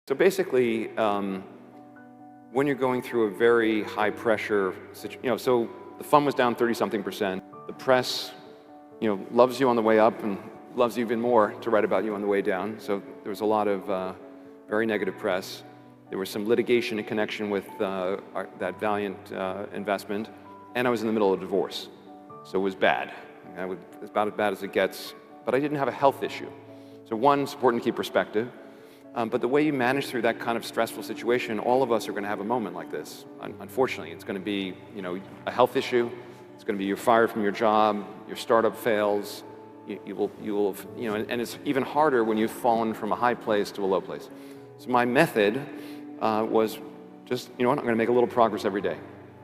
So basically, when you're going through a very high pressure situation, so the fund was down 30-something%. The press, loves you on the way up and loves you even more to write about you on the way down. So there was a lot of very negative press. There was some litigation in connection with that Valiant investment, and I was in the middle of a divorce. So it was bad. It was about as bad as it gets, but I didn't have a health issue. So one, it's important to keep perspective. But the way you manage through that kind of stressful situation, all of us are going to have a moment like this. Unfortunately, it's going to be, a health issue. It's going to be you're fired from your job, your startup fails. You will, and it's even harder when you've fallen from a high place to a low place. So my method was just, I'm going to make a little progress every day.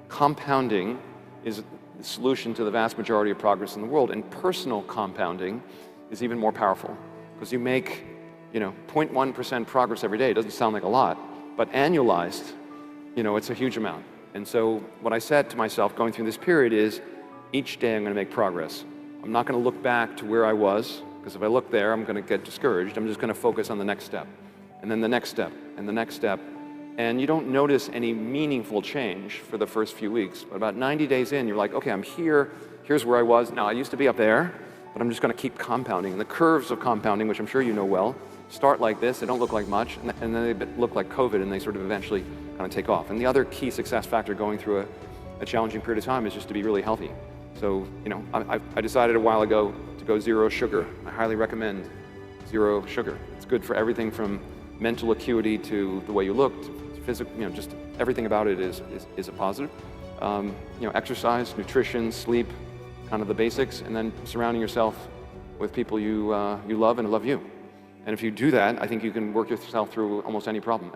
Compounding is the solution to the vast majority of progress in the world, and personal compounding is even more powerful because you make 0.1% progress every day. It doesn't sound like a lot, but annualized, it's a huge amount. And so what I said to myself going through this period is, each day I'm going to make progress. I'm not going to look back to where I was, because if I look there, I'm going to get discouraged. I'm just going to focus on the next step, and then the next step, and the next step. And you don't notice any meaningful change for the first few weeks. But about 90 days in, you're like, okay, I'm here. Here's where I was. Now, I used to be up there, but I'm just going to keep compounding. And the curves of compounding, which I'm sure you know well, start like this, they don't look like much, and then they look like COVID, and they sort of eventually kind of take off. And the other key success factor going through a challenging period of time is just to be really healthy. So, I decided a while ago to go zero sugar. I highly recommend zero sugar. It's good for everything from mental acuity to the way you look, to physical, just everything about it is a positive. Exercise, nutrition, sleep, kind of the basics, and then surrounding yourself with people you love and love you. And if you do that, I think you can work yourself through almost any problem.